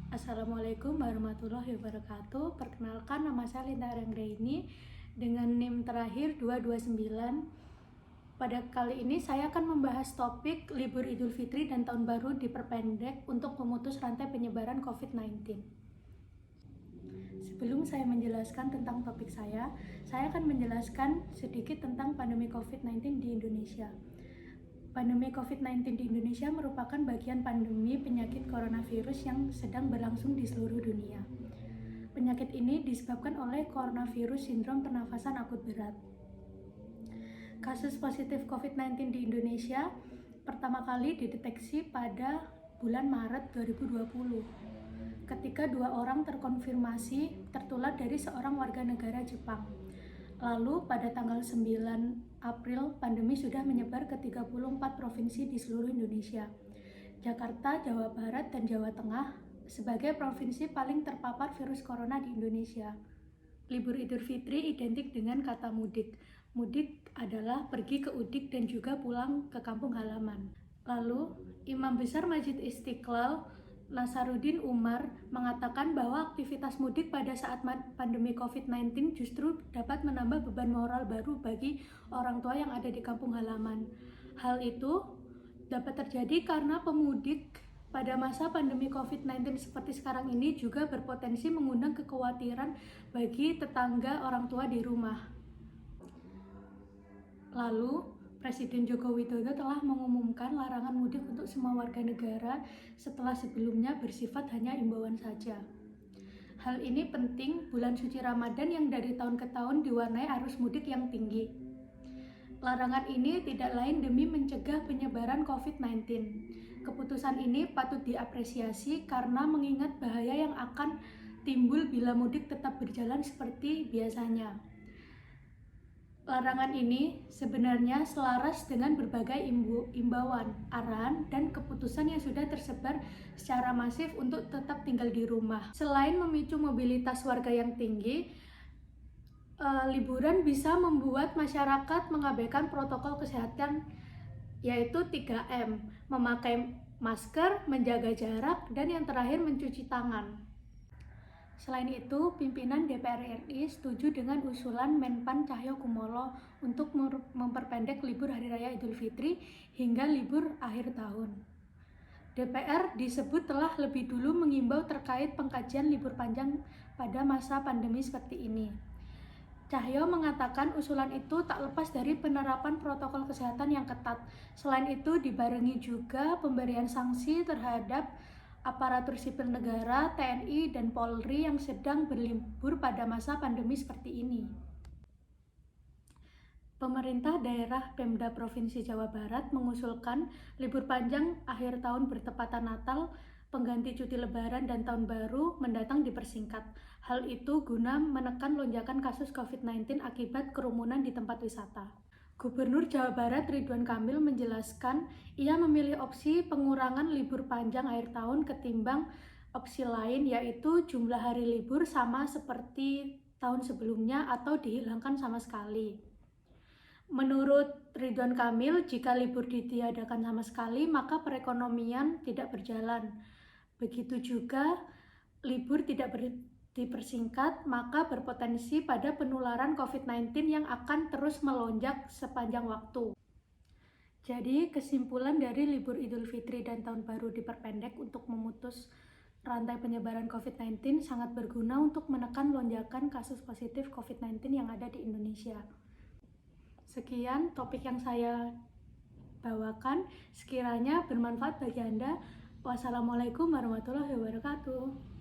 Assalamualaikum warahmatullahi wabarakatuh. Perkenalkan, nama saya Linda Ranggaini dengan NIM terakhir 229. Pada kali ini saya akan membahas topik libur Idul Fitri dan Tahun Baru diperpendek untuk memutus rantai penyebaran COVID-19. Sebelum saya menjelaskan tentang topik saya akan menjelaskan sedikit tentang pandemi COVID-19 di Indonesia. Pandemi COVID-19 di Indonesia merupakan bagian pandemi penyakit coronavirus yang sedang berlangsung di seluruh dunia. Penyakit ini disebabkan oleh coronavirus sindrom pernafasan akut berat. Kasus positif COVID-19 di Indonesia pertama kali dideteksi pada bulan Maret 2020, ketika 2 orang terkonfirmasi tertular dari seorang warga negara Jepang. Lalu pada tanggal 9 April, pandemi sudah menyebar ke 34 provinsi di seluruh Indonesia. Jakarta, Jawa Barat, dan Jawa Tengah sebagai provinsi paling terpapar virus corona di Indonesia. Libur Idul Fitri identik dengan kata mudik. Mudik adalah pergi ke udik dan juga pulang ke kampung halaman. Lalu, Imam Besar Masjid Istiqlal Nasaruddin Umar mengatakan bahwa aktivitas mudik pada saat pandemi COVID-19 justru dapat menambah beban moral baru bagi orang tua yang ada di kampung halaman. Hal itu dapat terjadi karena pemudik pada masa pandemi COVID-19 seperti sekarang ini juga berpotensi mengundang kekhawatiran bagi tetangga orang tua di rumah. Lalu, Presiden Joko Widodo telah mengumumkan larangan mudik untuk semua warga negara setelah sebelumnya bersifat hanya imbauan saja. Hal ini penting bulan suci Ramadan yang dari tahun ke tahun diwarnai arus mudik yang tinggi. Larangan ini tidak lain demi mencegah penyebaran COVID-19. Keputusan ini patut diapresiasi karena mengingat bahaya yang akan timbul bila mudik tetap berjalan seperti biasanya. Larangan ini sebenarnya selaras dengan berbagai imbauan, arahan, dan keputusan yang sudah tersebar secara masif untuk tetap tinggal di rumah. Selain memicu mobilitas warga yang tinggi, liburan bisa membuat masyarakat mengabaikan protokol kesehatan, yaitu 3M, memakai masker, menjaga jarak, dan yang terakhir mencuci tangan. Selain itu, pimpinan DPR RI setuju dengan usulan Menpan Cahyokumolo untuk memperpendek libur Hari Raya Idul Fitri hingga libur akhir tahun. DPR disebut telah lebih dulu mengimbau terkait pengkajian libur panjang pada masa pandemi seperti ini. Cahyo mengatakan usulan itu tak lepas dari penerapan protokol kesehatan yang ketat. Selain itu, dibarengi juga pemberian sanksi terhadap aparatur sipil negara, TNI, dan Polri yang sedang berlibur pada masa pandemi seperti ini. Pemerintah daerah Pemda Provinsi Jawa Barat mengusulkan libur panjang akhir tahun bertepatan Natal, pengganti cuti Lebaran, dan Tahun Baru mendatang dipersingkat. Hal itu guna menekan lonjakan kasus COVID-19 akibat kerumunan di tempat wisata. Gubernur Jawa Barat Ridwan Kamil menjelaskan ia memilih opsi pengurangan libur panjang akhir tahun ketimbang opsi lain, yaitu jumlah hari libur sama seperti tahun sebelumnya atau dihilangkan sama sekali. Menurut Ridwan Kamil, jika libur ditiadakan sama sekali, maka perekonomian tidak berjalan. Begitu juga libur tidak dipersingkat, maka berpotensi pada penularan COVID-19 yang akan terus melonjak sepanjang waktu. Jadi, kesimpulan dari libur Idul Fitri dan Tahun Baru diperpendek untuk memutus rantai penyebaran COVID-19 sangat berguna untuk menekan lonjakan kasus positif COVID-19 yang ada di Indonesia. Sekian topik yang saya bawakan, sekiranya bermanfaat bagi Anda. Wassalamualaikum warahmatullahi wabarakatuh.